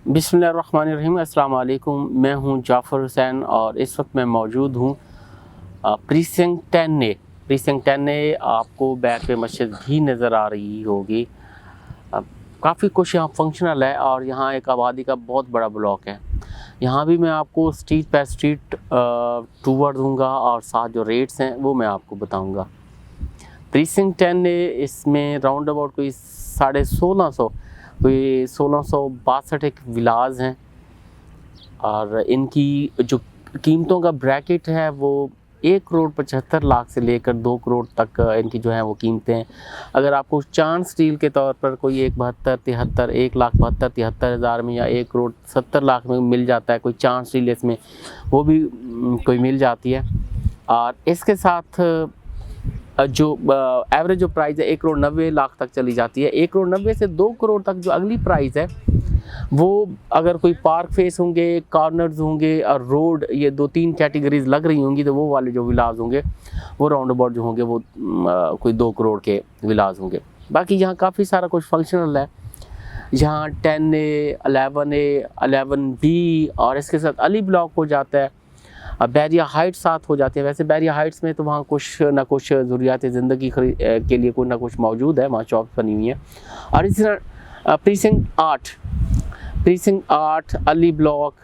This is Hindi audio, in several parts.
बिस्मिल्लाहिर्रहमानिर्रहीम। अस्सलाम वालेकुम। मैं हूं जाफ़र हुसैन और इस वक्त मैं मौजूद हूं प्रीसिंक्ट 10 ए। आपको बैक पे मस्जिद भी नज़र आ रही होगी। काफ़ी कुछ यहाँ फंक्शनल है और यहाँ एक आबादी का बहुत बड़ा ब्लॉक है। यहाँ भी मैं आपको स्ट्रीट बाय स्ट्रीट टूर दूँगा और साथ जो रेट्स हैं वो मैं आपको बताऊँगा। प्रीसिंक्ट 10 ए इसमें राउंड अबाउट कोई 1650 कोई 1662 एक विलाज हैं और इनकी जो कीमतों का ब्रैकेट है वो 1,75,00,000 से लेकर 2 करोड़ तक इनकी जो है वो कीमतें हैं। अगर आपको चांस डील के तौर पर कोई 1,72,73,1,73,73,000 में या 1,70,00,000 में मिल जाता है, कोई चांस डील इसमें वो भी कोई मिल जाती है। और इसके साथ जो एवरेज जो प्राइस है 1,90,00,000 तक चली जाती है। 1,90,00,000 से 2 करोड़ तक जो अगली प्राइस है वो अगर कोई पार्क फेस होंगे, कॉर्नर्स होंगे और रोड, ये 2-3 कैटेगरीज लग रही होंगी तो वो वाले जो विलाज होंगे वो राउंड अबाउट जो होंगे वो कोई 2 करोड़ के विलाज होंगे। बाकी यहाँ काफ़ी सारा कुछ फंक्शनल है। यहाँ 10A, 11A, 11B और इसके साथ अली ब्लॉक हो जाता है। बैरिया हाइट्स साथ हो जाती है। वैसे बैरिया हाइट्स में तो वहाँ कुछ ना कुछ ज़रूरियात ज़िंदगी के लिए कुछ ना कुछ मौजूद है, वहाँ शॉप्स बनी हुई हैं। और इसी तरह precinct 8 Ali block,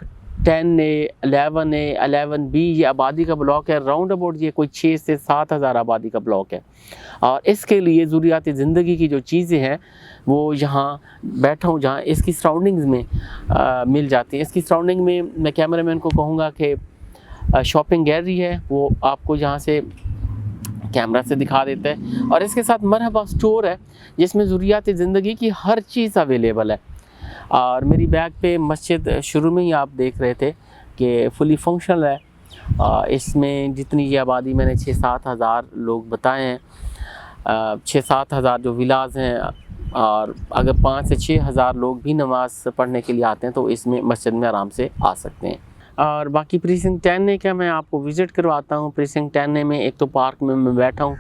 10A, 11A, 11B ये आबादी का ब्लॉक है। राउंड अबाउट ये कोई 6 से 7 हज़ार आबादी का ब्लॉक है और इसके लिए ज़रूरियात ज़िंदगी की जो चीज़ें हैं वो यहाँ बैठा हूँ जहाँ इसकी सराउंडिंग्स में मिल जाती हैं। इसकी सराउंडिंग में मैं कैमरामैन को कहूँगा कि शॉपिंग गैलरी है, वो आपको यहाँ से कैमरा से दिखा देता है। और इसके साथ मरहबा स्टोर है जिसमें ज़रूरियात ज़िंदगी की हर चीज़ अवेलेबल है। और मेरी बैक पे मस्जिद शुरू में ही आप देख रहे थे कि फुली फंक्शनल है। इसमें जितनी ये आबादी मैंने 6-7 हज़ार लोग बताए हैं, 6-7 हज़ार जो विलाज हैं, और अगर 5 से 6 हज़ार लोग भी नमाज़ पढ़ने के लिए आते हैं तो इसमें मस्जिद में आराम से आ सकते हैं। और बाकी प्रीसिंक्ट 10A का मैं आपको विज़िट करवाता हूँ। प्रीसिंक्ट 10A में एक तो पार्क में मैं बैठा हूँ,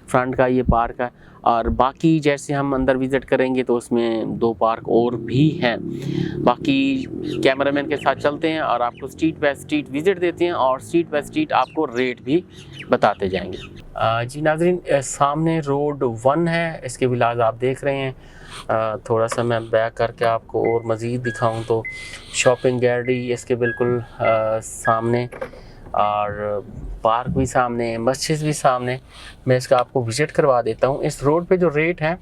फ्रंट का ये पार्क है, और बाकी जैसे हम अंदर विज़िट करेंगे तो उसमें 2 पार्क और भी हैं। बाकी कैमरामैन के साथ चलते हैं और आपको स्ट्रीट बाय स्ट्रीट विज़िट देते हैं और स्ट्रीट बाय स्ट्रीट आपको रेट भी बताते जाएंगे। जी नाज़रीन, सामने रोड 1 है, इसके विलाज आप देख रहे हैं। थोड़ा सा मैं बैक करके आपको और मज़ीद दिखाऊं तो शॉपिंग गैलरी इसके बिल्कुल सामने और पार्क भी सामने, मस्जिद भी सामने। मैं इसका आपको विज़िट करवा देता हूं। इस रोड पे जो रेट है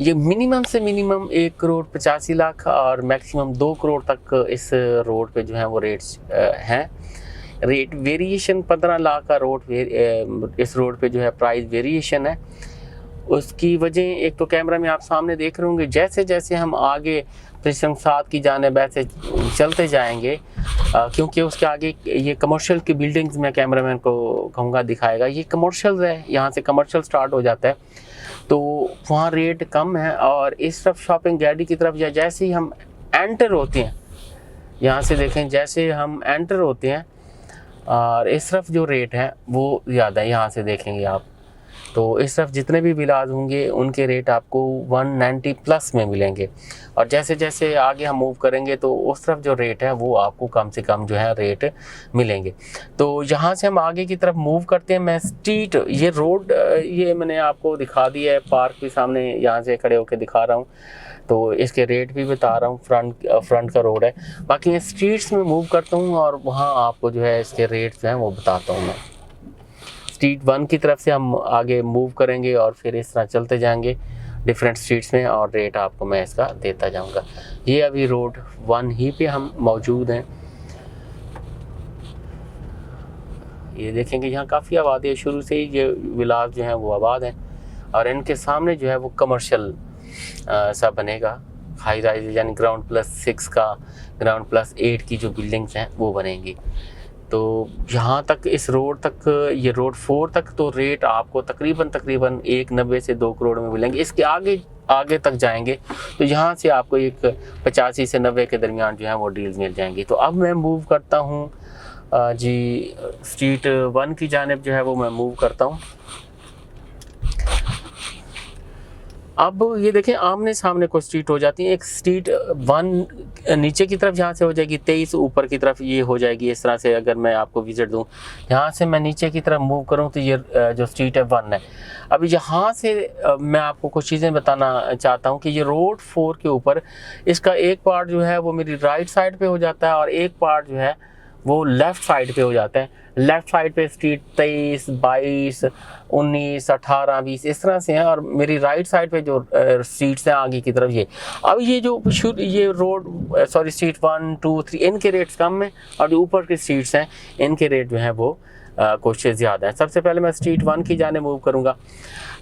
ये मिनिमम से मिनिमम 1,85,00,000 और मैक्सिमम 2 करोड़ तक इस रोड पे जो है वो रेट्स हैं। रेट वेरिएशन 15 लाख का इस रोड पे जो है प्राइस वेरिएशन है। उसकी वजह एक तो कैमरा में आप सामने देख रहे होंगे, जैसे जैसे हम आगे प्रीसिंक्ट 7 की जानिब ऐसे चलते जाएंगे क्योंकि उसके आगे ये कमर्शियल की बिल्डिंग्स में कैमरामैन को कहूँगा दिखाएगा। ये कमर्शियल है, यहाँ से कमर्शियल स्टार्ट हो जाता है तो वहाँ रेट कम है। और इस तरफ शॉपिंग गैलरी की तरफ या जैसे ही हम एंटर होते हैं, यहाँ से देखें जैसे हम एंटर होते हैं और इस तरफ जो रेट है वो ज़्यादा है। यहाँ से देखेंगे आप तो इस तरफ जितने भी विलाज होंगे उनके रेट आपको 190 प्लस में मिलेंगे। और जैसे जैसे आगे हम मूव करेंगे तो उस तरफ जो रेट है वो आपको कम से कम जो है रेट मिलेंगे। तो यहाँ से हम आगे की तरफ मूव करते हैं। मैं स्ट्रीट ये रोड ये मैंने आपको दिखा दिया है, पार्क भी सामने यहाँ से खड़े होकर दिखा रहा हूँ तो इसके रेट भी बता रहा हूँ। फ्रंट का रोड है। बाकी मैं स्ट्रीट्स में मूव करता हूँ और वहाँ आपको जो है इसके रेट्स जो हैं वो बताता हूँ। मैं स्ट्रीट 1 की तरफ से हम आगे मूव करेंगे और फिर इस तरह चलते जाएंगे डिफरेंट स्ट्रीट्स में और रेट आपको मैं इसका देता जाऊंगा। ये अभी रोड 1 ही पे हम मौजूद हैं। ये देखेंगे यहाँ काफ़ी आबादी है, शुरू से ही ये विलाज जो हैं वो आबाद हैं और इनके सामने जो है वो कमर्शियल सा बनेगा। हाई राइज यानी ग्राउंड +6 का, ग्राउंड +8 की जो बिल्डिंग्स हैं वो बनेंगी। तो यहाँ तक इस रोड तक, ये रोड 4 तक तो रेट आपको तकरीबन 1,90 से 2 करोड़ में मिलेंगे। इसके आगे तक जाएंगे तो यहाँ से आपको एक 85 से 90 के दरमियान जो है वो डील्स मिल जाएंगी। तो अब मैं मूव करता हूँ जी स्ट्रीट 1 की जानिब जो है वो मैं मूव करता हूँ। अब ये देखें आमने सामने कुछ स्ट्रीट हो जाती है। एक स्ट्रीट 1 नीचे की तरफ यहाँ से हो जाएगी 23, ऊपर की तरफ ये हो जाएगी इस तरह से। अगर मैं आपको विजिट दूँ, यहाँ से मैं नीचे की तरफ मूव करूँ तो ये जो स्ट्रीट है 1 है। अभी यहाँ से मैं आपको कुछ चीज़ें बताना चाहता हूँ कि ये रोड 4 के ऊपर इसका एक पार्ट जो है वो मेरी राइट साइड पे हो जाता है और एक पार्ट जो है वो लेफ़्ट साइड पे हो जाता है। लेफ़्ट साइड पे स्ट्रीट 23, 22, 19, 18, 20 इस तरह से हैं और मेरी राइट साइड पे जो स्ट्रीट्स हैं आगे की तरफ ये। अब ये जो ये रोड स्ट्रीट 1, 2, 3 इनके रेट्स कम हैं और जो ऊपर की स्ट्रीट्स हैं इनके रेट जो हैं वो कुछ ज़्यादा है। सबसे पहले मैं स्ट्रीट 1 की जाने मूव करूँगा।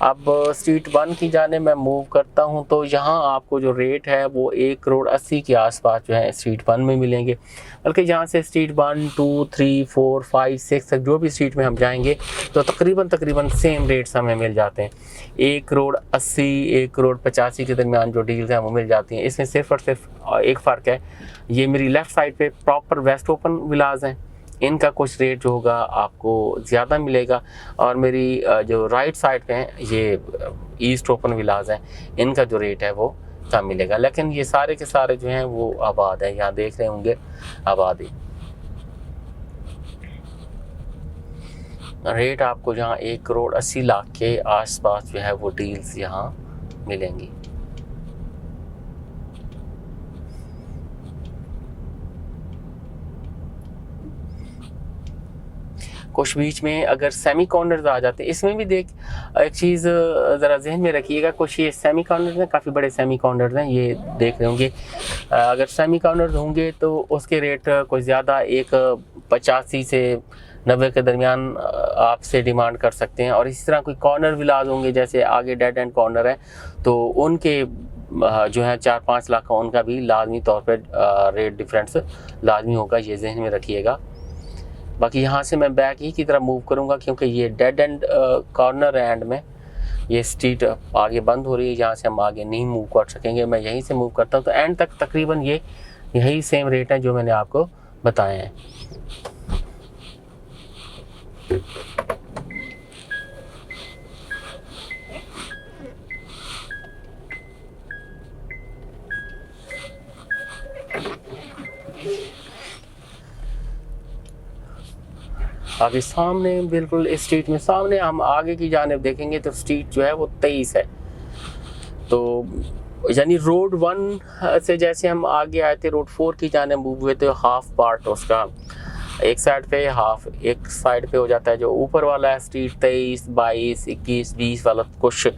अब स्ट्रीट 1 की जाने मैं मूव करता हूँ तो यहाँ आपको जो रेट है वो 1,80,00,000 के आसपास जो है स्ट्रीट 1 में मिलेंगे। बल्कि यहाँ से स्ट्रीट 1, 2, 3, 4, 5, 6 तक जो भी स्ट्रीट में हम जाएंगे तो तकरीबन सेम रेट्स हमें मिल जाते हैं। 1,80,00,000, 1,85,00,000 के दरमियान जो डील्स हैं वो मिल जाती हैं। इसमें सिर्फ और सिर्फ एक फ़र्क है, ये मेरी लेफ़्ट साइड पे प्रॉपर वेस्ट ओपन विलाज हैं, इनका कुछ रेट जो होगा आपको ज़्यादा मिलेगा और मेरी जो राइट साइड पे हैं ये ईस्ट ओपन विलाज हैं, इनका जो रेट है वो कम मिलेगा। लेकिन ये सारे के सारे जो हैं वो आबाद हैं, यहाँ देख रहे होंगे आबादी। रेट आपको जहाँ 1,80,00,000 के आसपास जो है वो डील्स यहाँ मिलेंगी। कुछ बीच में अगर सेमी कॉर्नर्स आ जाते हैं, इसमें भी देख एक चीज़ ज़रा जहन में रखिएगा, कुछ ये सेमी कॉर्नर्स हैं, काफ़ी बड़े सेमी कॉर्नर्स हैं, ये देख रहे होंगे। अगर सेमी कॉर्नर्स होंगे तो उसके रेट कुछ ज़्यादा 1,85,000 से 90 के दरमियान आपसे डिमांड कर सकते हैं। और इसी तरह कोई कॉर्नर विलाज होंगे, जैसे आगे डेड एंड कॉर्नर है तो उनके जो है 4-5 लाख का उनका भी लाजमी तौर पर रेट डिफरेंस लाजमी होगा, ये जहन में रखिएगा। बाकी यहाँ से मैं बैक ही की तरफ मूव करूँगा क्योंकि ये डेड एंड कॉर्नर एंड में ये स्ट्रीट आगे बंद हो रही है, यहाँ से हम आगे नहीं मूव कर सकेंगे। मैं यहीं से मूव करता हूँ तो एंड तक तकरीबन ये यही सेम रेट है जो मैंने आपको बताए हैं। आगे सामने बिल्कुल इस स्ट्रीट में सामने हम आगे की जानिब देखेंगे तो स्ट्रीट जो है वो 23 है। तो यानी रोड 1 से जैसे हम आगे आए थे रोड 4 की जानिब मूव हुए तो हाफ पार्ट उसका एक साइड पे हाफ एक साइड पे हो जाता है। जो ऊपर वाला है स्ट्रीट 23, 22, 21, 20 वाला कुछ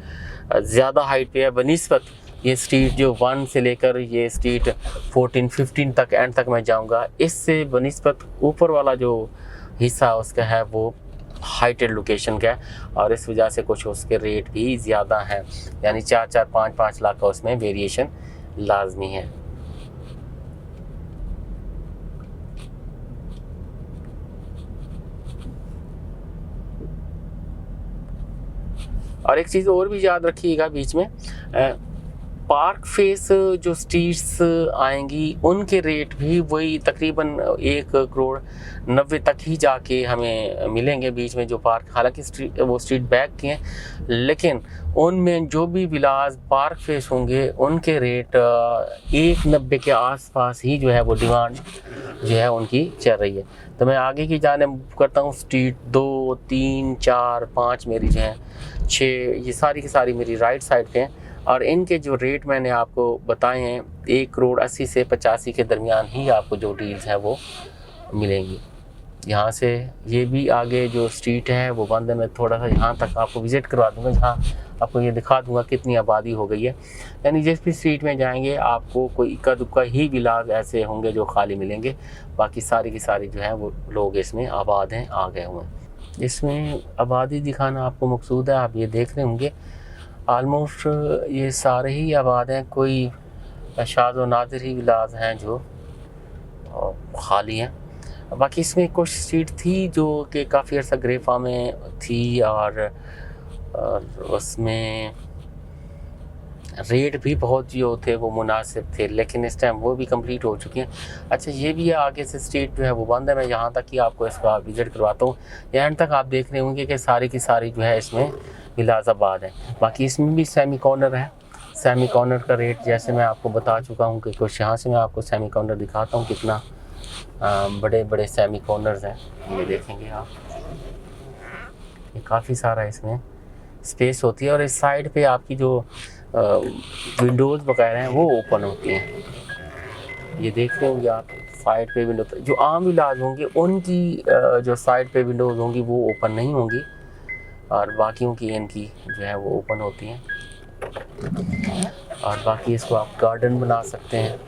ज़्यादा हाइट पे है बनिस्बत ये स्ट्रीट जो 1 से लेकर ये स्ट्रीट 14, 15 तक एंड तक मैं जाऊंगा। इससे बनिस्बत ऊपर वाला जो हिस्सा उसका है वो हाइटेड लोकेशन का है और इस वजह से कुछ उसके रेट भी ज़्यादा हैं, यानी 4-4, 5-5 लाख का उसमें वेरिएशन लाजमी है। और एक चीज़ और भी याद रखिएगा बीच में, पार्क फेस जो स्ट्रीट्स आएंगी उनके रेट भी वही तकरीबन 1,90,00,000 तक ही जाके हमें मिलेंगे बीच में जो पार्क, हालांकि वो स्ट्रीट बैक की हैं, लेकिन उनमें जो भी विलाज पार्क फेस होंगे उनके रेट 1,90,000 के आसपास ही जो है वो डिमांड जो है उनकी चल रही है। तो मैं आगे की जाने करता हूँ। स्ट्रीट 2, 3, 4, 5 मेरी जो है 6 ये सारी की सारी मेरी राइट साइड पे हैं और इनके जो रेट मैंने आपको बताए हैं 1,80,00,000 से 85 के दरमियान ही आपको जो डील्स हैं वो मिलेंगी। यहाँ से ये भी आगे जो स्ट्रीट है वो बंद है, मैं थोड़ा सा यहाँ तक आपको विज़िट करवा दूँगा, जहाँ आपको ये दिखा दूँगा कितनी आबादी हो गई है। यानी जिस भी स्ट्रीट में जाएंगे आपको कोई इक्का दुक्का ही विलाज ऐसे होंगे जो खाली मिलेंगे, बाकी सारी की सारी जो है वो लोग इसमें आबाद हैं, आ गए हुए हैं। इसमें आबादी दिखाना आपको मकसूद है, आप ये देख रहे होंगे आलमोस्ट ये सारे ही आबाद हैं, कोई शाज़ व नादिर ही विलाज हैं जो खाली हैं। बाकी इसमें कुछ स्ट्रीट थी जो कि काफ़ी अर्सा ग्रेफा में थी और उसमें रेट भी बहुत जो थे वो मुनासिब थे, लेकिन इस टाइम वो भी कंप्लीट हो चुकी हैं। अच्छा ये भी है आगे से स्ट्रीट जो है वो बंद है, मैं यहाँ तक ही आपको इसका विजिट करवाता हूँ। एंड तक आप देख रहे होंगे कि सारी की सारी जो है इसमें विलाज आबाद है। बाकी इसमें भी सेमी कॉर्नर है सेमी कॉर्नर का रेट जैसे मैं आपको बता चुका हूँ कि कुछ यहाँ से मैं आपको सेमी कॉर्नर दिखाता हूँ कितना बड़े बड़े सेमी कॉर्नर्स हैं। ये देखेंगे आप, ये काफ़ी सारा इसमें स्पेस होती है और इस साइड पे आपकी जो विंडोज़ वगैरह हैं वो ओपन होती हैं। ये देख रहे होंगे आप साइड पे विंडो, जो आम इलाज होंगे उनकी जो साइड पे विंडोज़ होंगी वो ओपन नहीं होंगी और बाकियों की इनकी जो है वो ओपन होती हैं। और बाकी इसको आप गार्डन बना सकते हैं।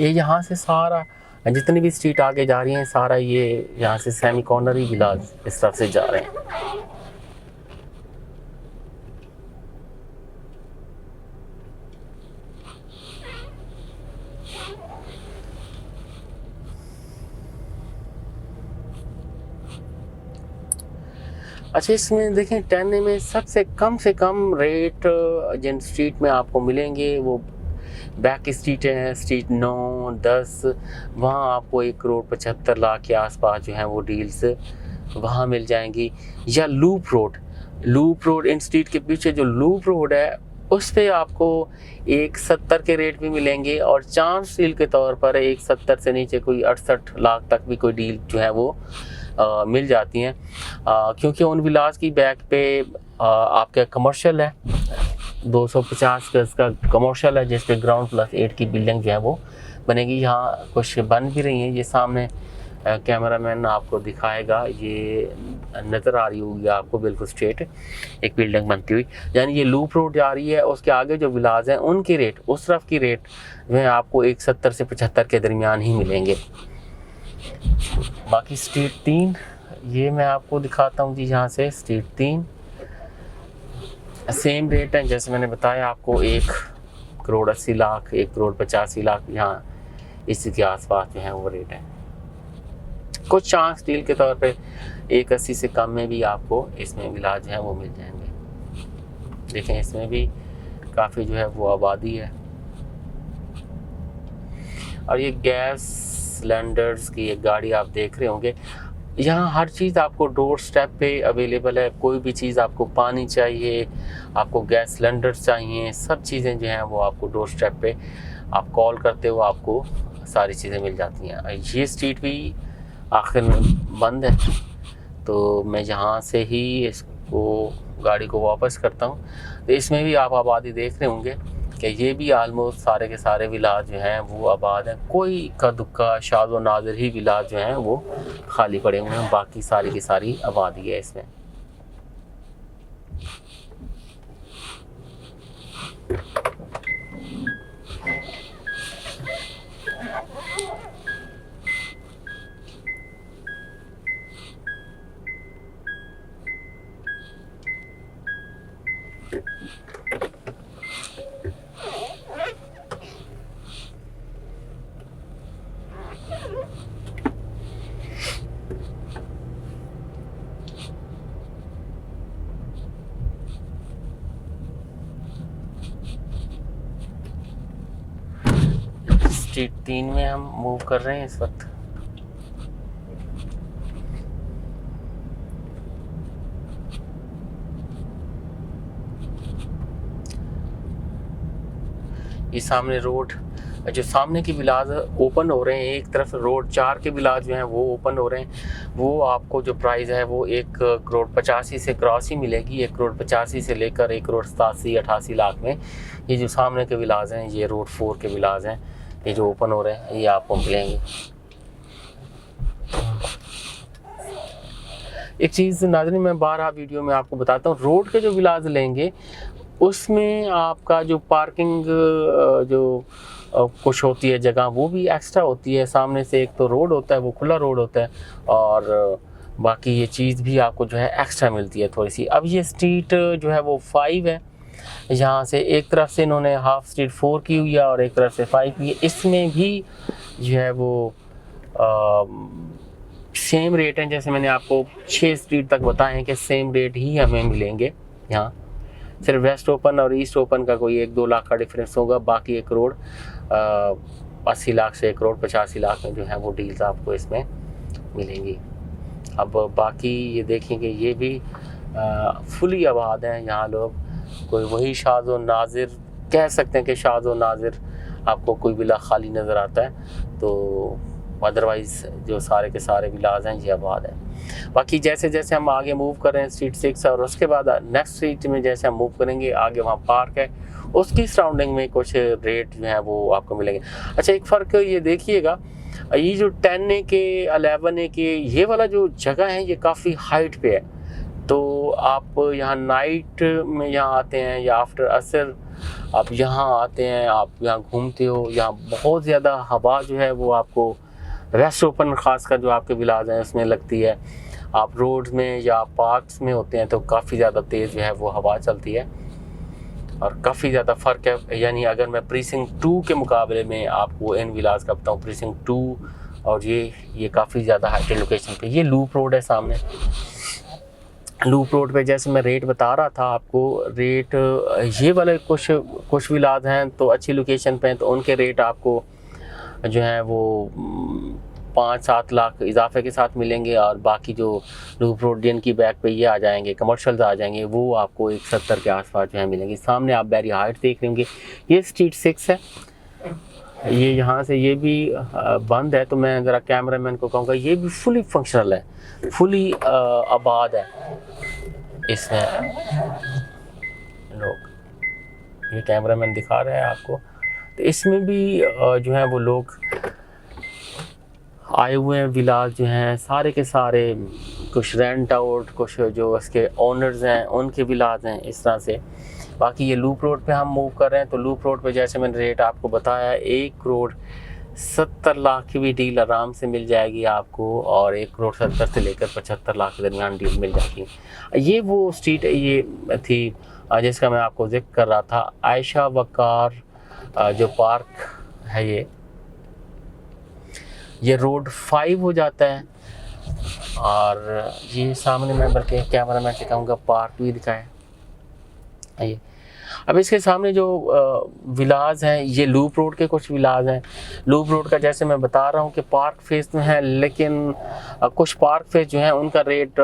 ये यहाँ से सारा जितनी भी स्ट्रीट आगे जा रही हैं सारा ये यहाँ से सेमी कॉर्नर ही विलाज इस तरफ से जा रहे हैं। अच्छा, इसमें देखें 10A में सबसे कम से कम रेट जिन स्ट्रीट में आपको मिलेंगे वो बैक स्ट्रीट है, स्ट्रीट 9, 10, वहाँ आपको 1,75,00,000 के आसपास जो है वो डील्स वहाँ मिल जाएंगी। या लूप रोड इन स्ट्रीट के पीछे जो लूप रोड है उस पे आपको 1,70 के रेट भी मिलेंगे और चांस डील के तौर पर 1,70 से नीचे कोई 68 लाख तक भी कोई डील जो है वो मिल जाती हैं, क्योंकि उन विलास की बैक पे आपका कमर्शियल है, 250 का इसका कमर्शियल है जिस पे ग्राउंड +8 की बिल्डिंग जो है वो बनेगी। यहाँ कुछ बन भी रही हैं, ये सामने कैमरामैन आपको दिखाएगा, ये नज़र आ रही होगी आपको बिल्कुल स्ट्रेट एक बिल्डिंग बनती हुई। यानी ये लूप रोड जा रही है, उसके आगे जो विलाज हैं उनकी रेट उस तरफ की रेट जो है आपको 1,70 से 75 के दरमियान ही मिलेंगे। बाकी स्ट्रीट 3 ये मैं आपको दिखाता हूँ जी। यहाँ से स्ट्रीट 3 सेम रेट है जैसे मैंने बताया आपको, 1,80,00,000 1,85,00,000 यहाँ इसी के आसपास जो है वो रेट है। कुछ चांस डील के तौर पे 1,80 से कम में भी आपको इसमें विलाज है वो मिल जाएंगे। देखें इसमें भी काफ़ी जो है वो आबादी है। और ये गैस सिलेंडर्स की एक गाड़ी आप देख रहे होंगे, यहाँ हर चीज़ आपको डोर स्टेप पे अवेलेबल है। कोई भी चीज़ आपको, पानी चाहिए, आपको गैस सिलेंडर्स चाहिए, सब चीज़ें जो हैं वो आपको डोर स्टेप पे आप कॉल करते हो आपको सारी चीज़ें मिल जाती हैं। ये स्ट्रीट भी आखिर में बंद है तो मैं यहाँ से ही इसको गाड़ी को वापस करता हूँ। तो इसमें भी आप आबादी देख रहे होंगे कि ये भी आलमोस्ट सारे के सारे विलाज जो हैं वो आबाद हैं। कोई इक्का दुक्का शाद व नादिर ही विलाज जो हैं वो खाली पड़े हुए हैं, बाकी सारी की सारी आबादी है इसमें। स्ट्रीट 3 में हम मूव कर रहे हैं इस वक्त। ये सामने रोड, जो सामने के विलाज ओपन हो रहे हैं, एक तरफ रोड 4 के विलाज जो हैं वो ओपन हो रहे हैं। वो आपको जो प्राइस है वो 1,85,00,000 से क्रॉस ही मिलेगी। 1,85,00,000 से लेकर 1,87,88 लाख में ये जो सामने के विलाज हैं, ये रोड 4 के विलाज हैं, ये जो ओपन हो रहे हैं ये आपको मिलेंगे। एक चीज़ नाज़रीन मैं बारहा वीडियो में आपको बताता हूँ, रोड के जो विलाज लेंगे उसमें आपका जो पार्किंग जो कुछ होती है जगह वो भी एक्स्ट्रा होती है। सामने से एक तो रोड होता है, वो खुला रोड होता है, और बाकी ये चीज़ भी आपको जो है एक्स्ट्रा मिलती है थोड़ी सी। अब ये स्ट्रीट जो है वो 5 है, यहाँ से एक तरफ से इन्होंने हाफ स्ट्रीट 4 की हुई है और एक तरफ से 5 की है। इसमें भी जो है वो सेम रेट है, जैसे मैंने आपको 6 स्ट्रीट तक बताए हैं कि सेम रेट ही हमें मिलेंगे। यहाँ सिर्फ वेस्ट ओपन और ईस्ट ओपन का कोई 1-2 लाख का डिफरेंस होगा, बाकी 1,80,00,000 से 1,85,00,000 में जो है वो डील्स आपको इसमें मिलेंगी। अब बाकी ये देखेंगे ये भी फुली आबाद हैं यहाँ लोग। कोई वही शाज़ व नाज़िर कह सकते हैं कि शाज़ व नाज़िर आपको कोई विला खाली नज़र आता है, तो अदरवाइज़ जो सारे के सारे विलाज हैं ये आबाद हैं। बाकी जैसे जैसे हम आगे मूव कर रहे हैं स्ट्रीट 6 और उसके बाद नेक्स्ट स्ट्रीट में जैसे हम मूव करेंगे आगे वहाँ पार्क है, उसकी सराउंडिंग में कुछ रेट जो हैं वो आपको मिलेंगे। अच्छा, एक फ़र्क ये देखिएगा, ये जो 10A के 11A के ये वाला जो जगह है ये काफ़ी हाइट पे है, तो आप यहाँ नाइट में यहाँ आते हैं या आफ्टर असर आप यहाँ आते हैं, आप यहाँ घूमते हो, यहाँ बहुत ज़्यादा हवा जो है वो आपको वेस्ट ओपन ख़ासकर जो आपके विलाज हैं उसमें लगती है। आप रोड्स में या पार्क्स में होते हैं तो काफ़ी ज़्यादा तेज़ जो है वो हवा चलती है और काफ़ी ज़्यादा फ़र्क है। यानी अगर मैं प्रीसिंक्ट 2 के मुकाबले में आपको इन विलाज का बताऊँ, प्रीसिंक्ट 2 और ये काफ़ी ज़्यादा हाइटेड लोकेशन पे। ये लूप रोड है सामने। लूप रोड पे जैसे मैं रेट बता रहा था आपको, रेट ये वाले कुछ विलाज हैं तो अच्छी लोकेशन पे हैं, तो उनके रेट आपको जो है वो 5-7 लाख इजाफे के साथ मिलेंगे, और बाकी जो लूप रोड की बैक पे ये आ जाएंगे, कमर्शियल्स आ जाएंगे, वो आपको 170 के आसपास जो है मिलेंगे। सामने आप बैरी हाइट देख रहे होंगे, ये स्ट्रीट 6 है। ये यहाँ से ये भी बंद है, तो मैं ज़रा कैमरामैन को कहूँगा ये भी फुली फंक्शनल है, फुली आबाद है। इसमें लोग, ये कैमरामैन दिखा रहे हैं आपको, तो इसमें भी जो है वो लोग आए हुए हैं। विलाज जो हैं सारे के सारे कुछ रेंट आउट, कुछ जो इसके ओनर्स हैं उनके विलाज हैं इस तरह से। बाकी ये लूप रोड पे हम मूव कर रहे हैं, तो लूप रोड पे जैसे मैंने रेट आपको बताया 1 करोड़ 70 लाख की भी डील आराम से मिल जाएगी आपको, और 1 करोड़ 70 से लेकर 75 लाख के दरमियान डील मिल जाएगी। ये वो स्ट्रीट ये थी जिसका मैं आपको जिक्र कर रहा था, आयशा वकार जो पार्क है, ये रोड 5 हो जाता है। और ये सामने मैं बल्कि कैमरामैन से कहूँगा पार्क भी दिखाएं। ये अब इसके सामने जो विलाज हैं ये लूप रोड के कुछ विलाज हैं। लूप रोड का जैसे मैं बता रहा हूँ कि पार्क फेस में है, लेकिन कुछ पार्क फेस जो हैं उनका रेट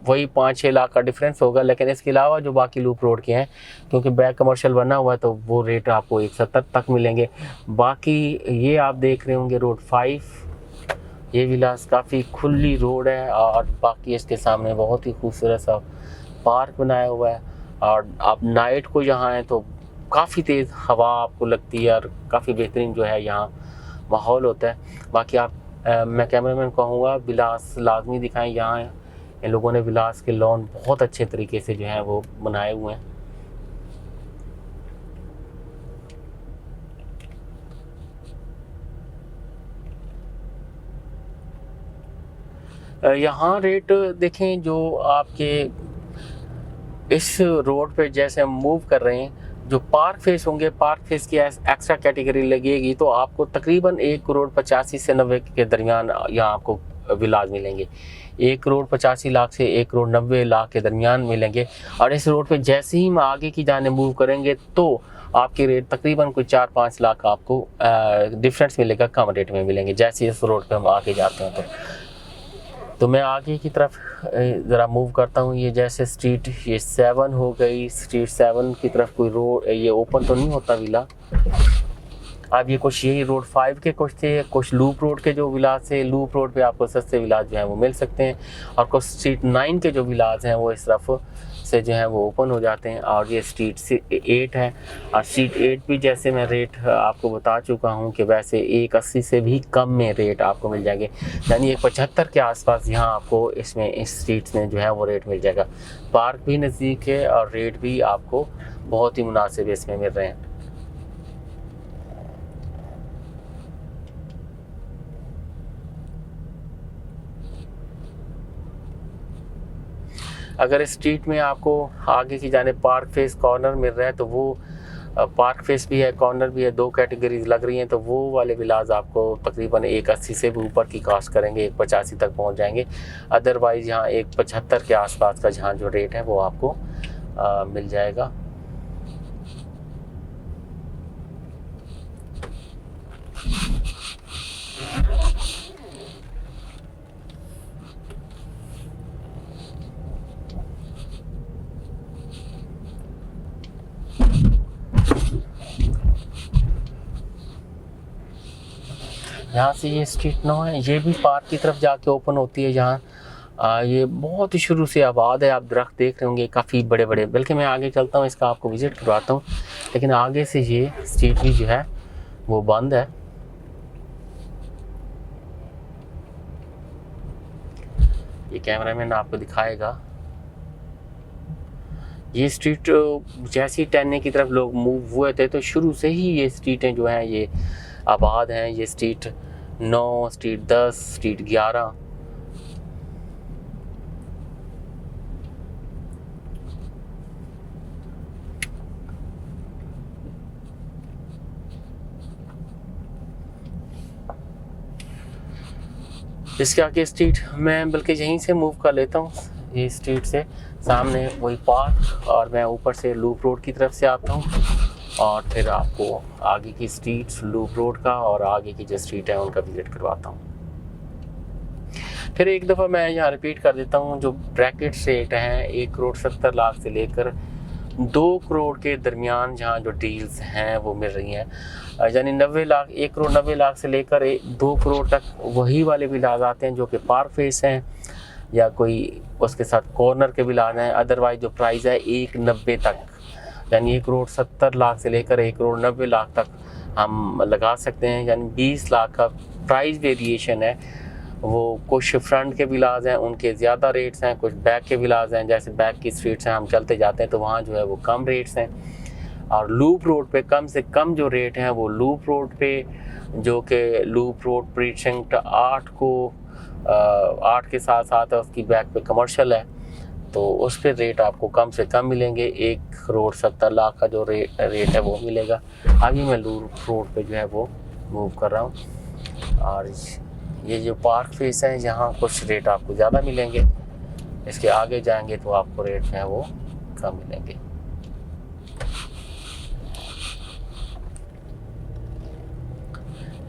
वही 5-6 लाख का डिफरेंस होगा, लेकिन इसके अलावा जो बाकी लूप रोड के हैं, क्योंकि बैक कमर्शियल बना हुआ है, तो वो रेट आपको 170 तक मिलेंगे। बाकी ये आप देख रहे होंगे रोड 5, ये विलास काफ़ी खुली रोड है, और बाकी इसके सामने बहुत ही खूबसूरत सा पार्क बनाया हुआ है। और आप नाइट को यहाँ हैं तो काफ़ी तेज़ हवा आपको लगती है और काफ़ी बेहतरीन जो है यहाँ माहौल होता है। बाकी आप मैं कैमरामैन कहूँगा विलास लाजमी दिखाएं। यहाँ इन लोगों ने विलास के लॉन बहुत अच्छे तरीके से जो है वो बनाए हुए हैं। यहाँ रेट देखें, जो आपके इस रोड पे जैसे हम मूव कर रहे हैं, जो पार्क फेस होंगे, पार्क फेस की एक्स्ट्रा कैटेगरी लगेगी, तो आपको तकरीबन 1 करोड़ 85 से 90 के दरमियान यहाँ आपको विलाज मिलेंगे। 1 करोड़ 85 लाख से 1 करोड़ 90 लाख के दरमियान मिलेंगे। और इस रोड पे जैसे ही हम आगे की जाने मूव करेंगे तो आपके रेट तकरीबन कोई 4-5 लाख आपको डिफरेंस मिलेगा, कम रेट में मिलेंगे जैसे इस रोड पे हम आगे जाते हैं। तो मैं आगे की तरफ ज़रा मूव करता हूँ। ये जैसे स्ट्रीट ये 7 हो गई, स्ट्रीट 7 की तरफ कोई रोड ये ओपन तो नहीं होता विला। अब ये कुछ यही रोड 5 के कुछ थे, कुछ लूप रोड के जो विलाज थे, लूप रोड पे आपको सस्ते विलाज जो हैं वो मिल सकते हैं, और कुछ स्ट्रीट 9 के जो विलाज हैं वो इस तरफ से जो है वो ओपन हो जाते हैं। और ये स्ट्रीट 8 है, और स्ट्रीट 8 भी जैसे मैं रेट आपको बता चुका हूँ कि वैसे 180 से भी कम में रेट आपको मिल जाएंगे, यानी 175 के आसपास यहाँ आपको इसमें इस स्ट्रीट्स में जो है वो रेट मिल जाएगा। पार्क भी नज़दीक है और रेट भी आपको बहुत ही मुनासिब इसमें मिल रहे हैं। अगर स्ट्रीट में आपको आगे की जाने पार्क फेस कॉर्नर मिल रहा है, तो वो पार्क फेस भी है, कॉर्नर भी है, 2 कैटेगरीज लग रही हैं, तो वो वाले विलाज आपको तकरीबन 180 से भी ऊपर की कास्ट करेंगे, 185 तक पहुंच जाएंगे। अदरवाइज़ यहाँ 175 के आसपास का जहाँ जो रेट है वो आपको मिल जाएगा। यहाँ से ये स्ट्रीट 9 है, ये भी पार्क की तरफ जाके ओपन होती है। जहाँ ये बहुत ही शुरू से आबाद है, आप दरख्त देख रहे होंगे काफ़ी बड़े बड़े, बल्कि मैं आगे चलता हूँ, इसका आपको विज़िट करवाता हूँ। लेकिन आगे से ये स्ट्रीट भी जो है वो बंद है। ये कैमरामैन आपको दिखाएगा। ये स्ट्रीट जैसे ही 10 की तरफ लोग मूव हुए थे तो शुरू से ही ये स्ट्रीटें जो हैं ये आबाद हैं। ये स्ट्रीट 9, स्ट्रीट 10, स्ट्रीट 11। इसके आगे स्ट्रीट मैं बल्कि यहीं से मूव कर लेता हूँ, ये स्ट्रीट से सामने वही पार्क, और मैं ऊपर से लूप रोड की तरफ से आता हूँ और फिर आपको आगे की स्ट्रीट लूप रोड का और आगे की जो स्ट्रीट है उनका विजिट करवाता हूँ। फिर एक दफ़ा मैं यहाँ रिपीट कर देता हूँ, जो ब्रैकेट रेट हैं 1,70,00,000 से लेकर 2 करोड़ के दरमियान जहाँ जो डील्स हैं वो मिल रही हैं। यानी 90 लाख, 1,90,00,000 से लेकर 2 करोड़ तक वही वाले विलाज आते हैं जो कि पार्क फेस हैं या कोई उसके साथ कॉर्नर के विलाज हैं। अदरवाइज जो प्राइस है 1,90 तक, यानी 1,70,00,000 से लेकर 1,90,00,000 तक हम लगा सकते हैं। यानी 20 लाख का प्राइस वेरिएशन है। वो कुछ फ्रंट के विलाज हैं उनके ज़्यादा रेट्स हैं, कुछ बैक के विलाज हैं, जैसे बैक की स्ट्रीट्स हैं हम चलते जाते हैं तो वहाँ जो है वो कम रेट्स हैं। और लूप रोड पे कम से कम जो रेट हैं वो लूप रोड पे, जो कि लूप रोड प्रीचिंग 8 को 8 के साथ साथ है उसकी बैक पे कमर्शियल है, तो उस पर रेट आपको कम से कम मिलेंगे। 1,70,00,000 का जो रेट है वो मिलेगा। अभी मैं लूप रोड पे जो है वो मूव कर रहा हूँ और ये जो पार्क फेस है यहाँ कुछ रेट आपको ज़्यादा मिलेंगे, इसके आगे जाएंगे तो आपको रेट जो है वो कम मिलेंगे।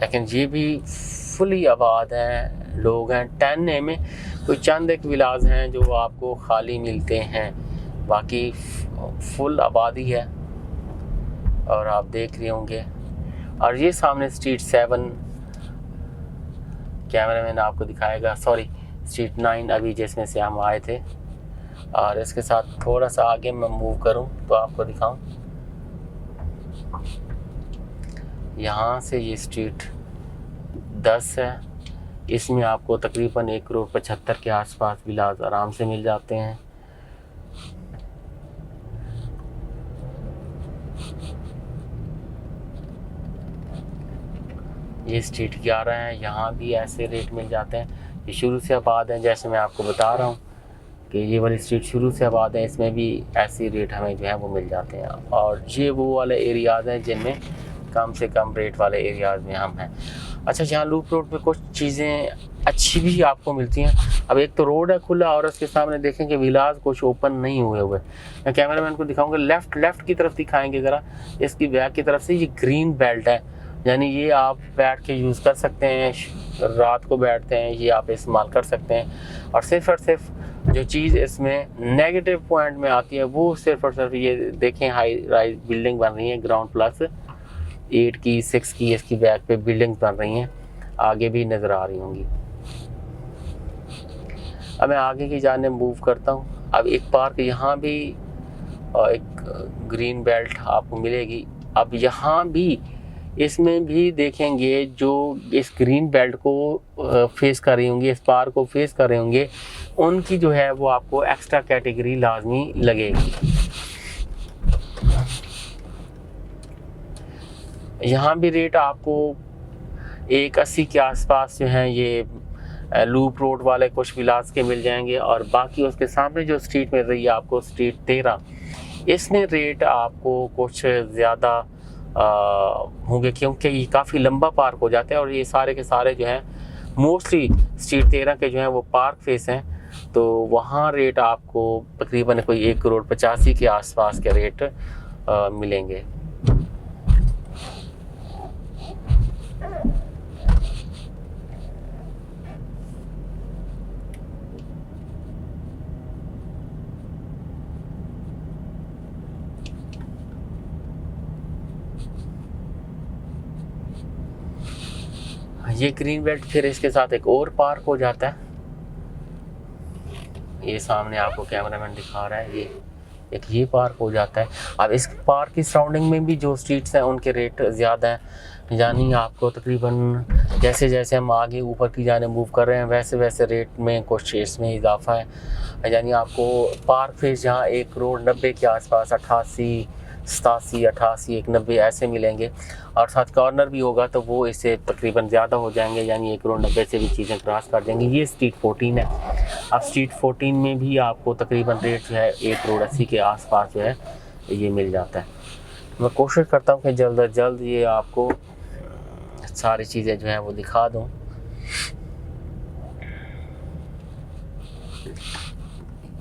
लेकिन ये भी फुली आबाद हैं, लोग हैं। 10A में कोई चंद एक विलाज हैं जो आपको खाली मिलते हैं, बाकी फुल आबादी है और आप देख रहे होंगे। और ये सामने स्ट्रीट 7 कैमरामैन आपको दिखाएगा, सॉरी स्ट्रीट 9 अभी जिसमें से हम आए थे। और इसके साथ थोड़ा सा आगे मैं मूव करूं तो आपको दिखाऊं, यहाँ से ये स्ट्रीट 10 है, इसमें आपको तकरीबन 1,75,00,000 के आसपास विलाज आराम से मिल जाते हैं। ये स्ट्रीट 11 है, यहाँ भी ऐसे रेट मिल जाते हैं। ये शुरू से आबाद है, जैसे मैं आपको बता रहा हूँ कि ये वाली स्ट्रीट शुरू से आबाद है, इसमें भी ऐसे रेट हमें जो है वो मिल जाते हैं। और ये वो वाले एरियाज़ हैं जिनमें कम से कम रेट वाले एरियाज़ में हम हैं। अच्छा, यहाँ लूप रोड पे कुछ चीज़ें अच्छी भी आपको मिलती हैं। अब एक तो रोड है खुला और उसके सामने देखेंगे विलाज कुछ ओपन नहीं हुए हुए। मैं कैमरामैन को दिखाऊंगा, लेफ़्ट की तरफ दिखाएंगे ज़रा, इसकी बैक की तरफ से ये ग्रीन बेल्ट है, यानी ये आप बैठ के यूज़ कर सकते हैं, रात को बैठते हैं ये आप इस्तेमाल कर सकते हैं। और सिर्फ जो चीज़ इसमें नेगेटिव पॉइंट में आती है वो सिर्फ और सिर्फ ये देखें, हाई राइज बिल्डिंग बन रही है, ग्राउंड प्लस 8 की 6 की इसकी बैक पे बिल्डिंग्स बन रही हैं, आगे भी नज़र आ रही होंगी। अब मैं आगे की जाने मूव करता हूँ। अब एक पार्क यहाँ भी एक ग्रीन बेल्ट आपको मिलेगी। अब यहाँ भी इसमें भी देखेंगे जो इस ग्रीन बेल्ट को फेस कर रही होंगी, इस पार्क को फेस कर रहे होंगे, उनकी जो है वो आपको एक्स्ट्रा कैटेगरी लाजमी लगेगी। यहाँ भी रेट आपको 1,80 के आसपास जो हैं ये लूप रोड वाले कुछ विलास के मिल जाएंगे। और बाकी उसके सामने जो स्ट्रीट मिल रही है आपको स्ट्रीट 13, इसमें रेट आपको कुछ ज़्यादा होंगे क्योंकि ये काफ़ी लंबा पार्क हो जाता है और ये सारे के सारे जो हैं मोस्टली स्ट्रीट 13 के जो हैं वो पार्क फेस हैं, तो वहाँ रेट आपको तकरीबन कोई 1,85,00,000 के आसपास के रेट मिलेंगे। ये ग्रीन बेल्ट फिर इसके साथ एक और पार्क हो जाता है। ये सामने आपको कैमरामैन दिखा रहा है, ये पार्क हो जाता है। अब इस पार्क की सराउंडिंग में भी जो स्ट्रीट्स हैं उनके रेट ज़्यादा हैं, यानी आपको तकरीबन जैसे जैसे हम आगे ऊपर की जाने मूव कर रहे हैं वैसे वैसे रेट में कुछ इसमें इजाफा है। यानी आपको पार्क फेस जहाँ 1,90,00,000 के आसपास 88, 87, 88, 190 ऐसे मिलेंगे, और साथ कॉर्नर भी होगा तो वो इससे तकरीबन ज़्यादा हो जाएंगे, यानी 1,90,00,000 से भी चीज़ें क्रॉस कर जाएंगी। ये स्ट्रीट 14 है। अब स्ट्रीट 14 में भी आपको तकरीबन रेट जो है 1,80,00,000 के आसपास जो है ये मिल जाता है। मैं कोशिश करता हूँ कि जल्द अज जल्द ये आपको सारी चीज़ें जो हैं वो दिखा दूँ।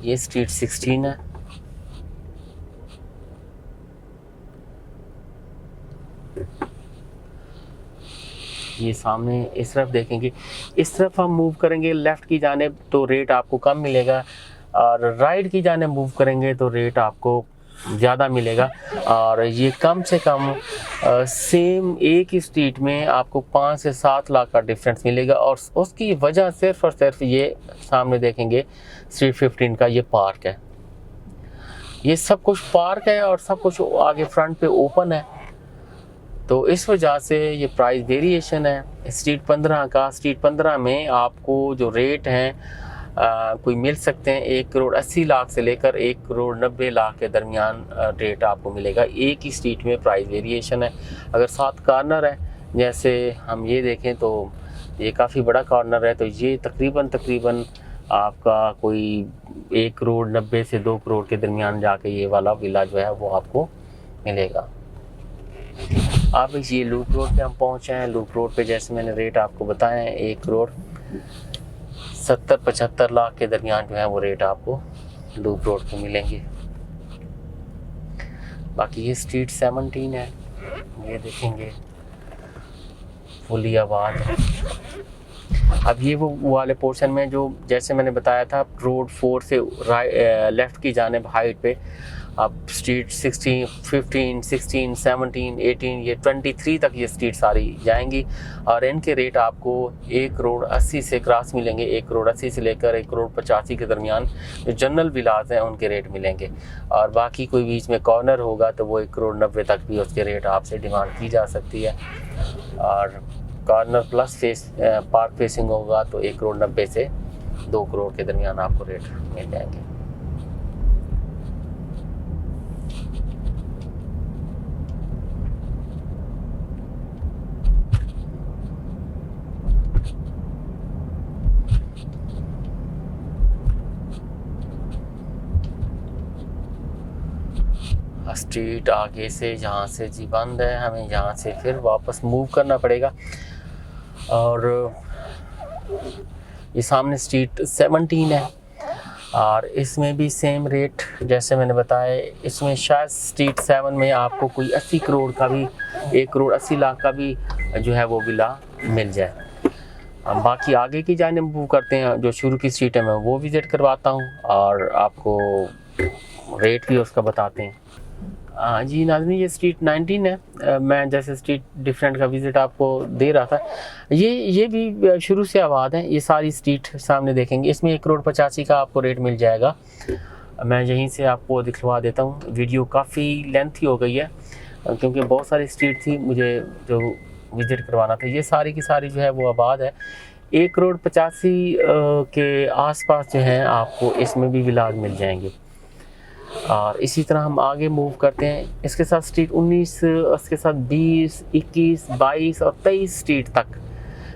ये स्ट्रीट 16 है। ये सामने इस तरफ देखेंगे, इस तरफ हम मूव करेंगे लेफ़्ट की जानिब तो रेट आपको कम मिलेगा, और राइट की जानिब मूव करेंगे तो रेट आपको ज़्यादा मिलेगा। और ये कम से कम सेम एक ही स्ट्रीट में आपको 5 से 7 लाख का डिफरेंस मिलेगा, और उसकी वजह सिर्फ और सिर्फ ये सामने देखेंगे स्ट्रीट 15 का ये पार्क है। ये सब कुछ पार्क है और सब कुछ आगे फ्रंट पे ओपन है, तो इस वजह से ये प्राइस वेरिएशन है। स्ट्रीट 15 में आपको जो रेट हैं कोई मिल सकते हैं 1,80,00,000 से लेकर 1,90,00,000 के दरमियान रेट आपको मिलेगा। एक ही स्ट्रीट में प्राइस वेरिएशन है। अगर 7 कॉर्नर है, जैसे हम ये देखें तो ये काफ़ी बड़ा कॉर्नर है, तो ये तकरीबन आपका कोई 1,90,00,000 से 2 करोड़ के दरमियान जाके ये वाला विला जो है वो आपको मिलेगा। आप इस ये लूप रोड पे हम पहुँचे हैं। लूप रोड पे जैसे मैंने रेट आपको बताए हैं 1,70,75 लाख के दरमियान जो है वो रेट आपको लूप रोड पे मिलेंगे। बाकी ये स्ट्रीट 17 है, ये देखेंगे फुली आबाद है। अब ये वो वाले पोर्शन में जो जैसे मैंने बताया था रोड 4 से लेफ़्ट की जानिब हाइट पे अब स्ट्रीट 16, 15, 16, 17, 18 ये 23 तक ये स्ट्रीट सारी जाएंगी, और इनके रेट आपको 1,80,00,000 से क्रॉस मिलेंगे। 1,80,00,000 से लेकर 1,85,00,000 के दरमियान जो जनरल विलाज हैं उनके रेट मिलेंगे, और बाकी कोई बीच में कॉर्नर होगा तो वो 1,90,00,000 तक भी उसके रेट आपसे डिमांड की जा सकती है, और कॉर्नर प्लस पार्क फेसिंग होगा तो 1,90,00,000 से 2 करोड़ के दरमियान आपको रेट मिल जाएंगे। स्ट्रीट आगे से यहाँ से जी बंद है, हमें यहाँ से फिर वापस मूव करना पड़ेगा। और ये सामने स्ट्रीट 17 है, और इसमें भी सेम रेट जैसे मैंने बताया। इसमें शायद स्ट्रीट 7 में आपको कोई 80 करोड़ का भी 1,80,00,000 का भी जो है वो विला मिल जाए। हम बाकी आगे की जाने मूव करते हैं। जो शुरू की स्ट्रीट है मैं वो विज़िट करवाता हूँ और आपको रेट भी उसका बताते हैं। जी नाज़रीन, ये स्ट्रीट 19 है। मैं जैसे स्ट्रीट डिफरेंट का विज़िट आपको दे रहा था, ये भी शुरू से आबाद है। ये सारी स्ट्रीट सामने देखेंगे, इसमें 1,85,00,000 का आपको रेट मिल जाएगा। मैं यहीं से आपको दिखवा देता हूँ। वीडियो काफ़ी लेंथी हो गई है क्योंकि बहुत सारी स्ट्रीट थी मुझे जो विज़िट करवाना था। ये सारी की सारी जो है वो आबाद है। 1,85,00,000 के आसपास जो है आपको इसमें भी विलाज मिल जाएंगे। और इसी तरह हम आगे मूव करते हैं। इसके साथ स्ट्रीट 19, उसके साथ 20, 21, 22 और 23 स्ट्रीट तक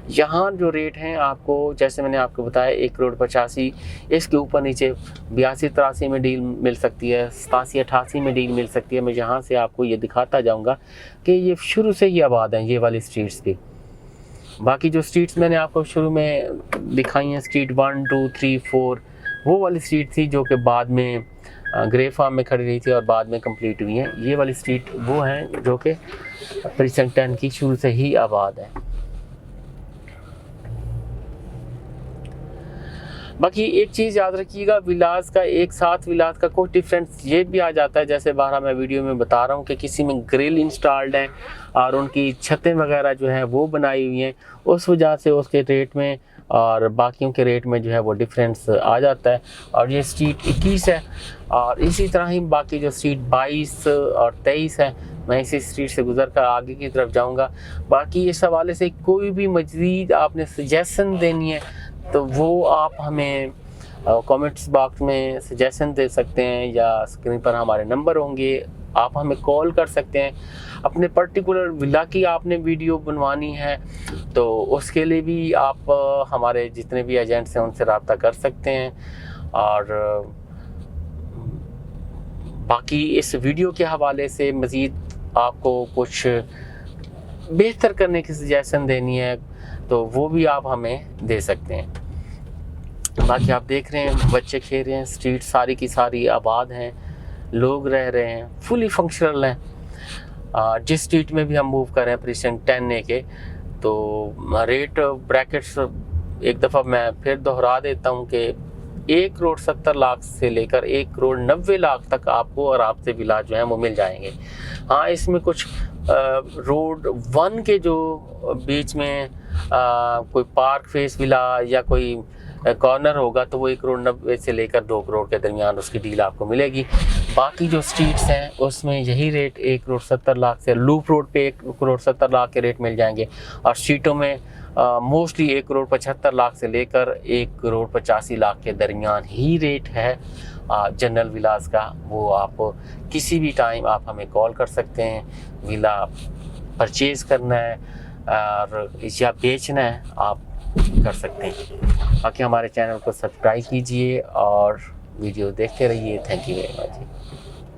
यहाँ जो रेट हैं आपको जैसे मैंने आपको बताया 1,85,00,000, इसके ऊपर नीचे 82-83 में डील मिल सकती है, 87-88 में डील मिल सकती है। मैं यहाँ से आपको ये दिखाता जाऊँगा कि ये शुरू से ही आबाद हैं ये वाली स्ट्रीट्स भी। बाकी जो स्ट्रीट्स मैंने आपको शुरू में दिखाई हैं स्ट्रीट 1, 2, 3, 4 वो वाली स्ट्रीट थी जो कि बाद में ग्रे फार्म में खड़ी रही थी और बाद में कंप्लीट हुई हैं। ये वाली स्ट्रीट वो हैं जो कि प्रीcinct 10 की शुरू से ही आबाद है। बाकी एक चीज़ याद रखिएगा, विलास का एक साथ विलास का कोई डिफरेंस ये भी आ जाता है, जैसे बारह मैं वीडियो में बता रहा हूँ कि किसी में ग्रिल इंस्टॉल्ड है और उनकी छतें वगैरह जो हैं वो बनाई हुई हैं, उस वजह से उसके रेट में और बाकियों के रेट में जो है वो डिफरेंस आ जाता है। और ये स्ट्रीट 21 है और इसी तरह ही बाकी जो स्ट्रीट 22 और 23 है, मैं इसी स्ट्रीट से गुजर कर आगे की तरफ जाऊंगा। बाकी इस हवाले से कोई भी मज़ीद आपने सजेशन देनी है तो वो आप हमें कमेंट्स बॉक्स में सजेशन दे सकते हैं या स्क्रीन पर हमारे नंबर होंगे, आप हमें कॉल कर सकते हैं। अपने पर्टिकुलर विला की आपने वीडियो बनवानी है तो उसके लिए भी आप हमारे जितने भी एजेंट्स हैं उनसे रब्ता कर सकते हैं। और बाकी इस वीडियो के हवाले से मज़ीद आपको कुछ बेहतर करने की सजेशन देनी है तो वो भी आप हमें दे सकते हैं। बाकी आप देख रहे हैं बच्चे खेल रहे हैं, स्ट्रीट सारी की सारी आबाद हैं, लोग रह रहे हैं, फुली फंक्शनल हैं। जिस स्ट्रीट में भी हम मूव कर रहे हैं प्रीसेंट 10A के, तो रेट ब्रैकेट्स एक दफ़ा मैं फिर दोहरा देता हूँ कि 1,70,00,000 से लेकर 1,90,00,000 तक आपको आराम से विला जो हैं वो मिल जाएंगे। हाँ, इसमें कुछ रोड 1 के जो बीच में कोई पार्क फेस विला या कोई कॉर्नर होगा तो वो 1,90,00,000 से लेकर 2 करोड़ के दरमियान उसकी डील आपको मिलेगी। बाकी जो स्ट्रीट्स हैं उसमें यही रेट 1,70,00,000 से लूप रोड पे 1,70,00,000 के रेट मिल जाएंगे और स्ट्रीटों में मोस्टली 1,75,00,000 से लेकर 1,85,00,000 के दरमियान ही रेट है जनरल विलास का। वो आप किसी भी टाइम आप हमें कॉल कर सकते हैं, विला परचेज़ करना है और या बेचना है आप कर सकते हैं। बाकी हमारे चैनल को सब्सक्राइब कीजिए और वीडियो देखते रहिए। Thank you very much.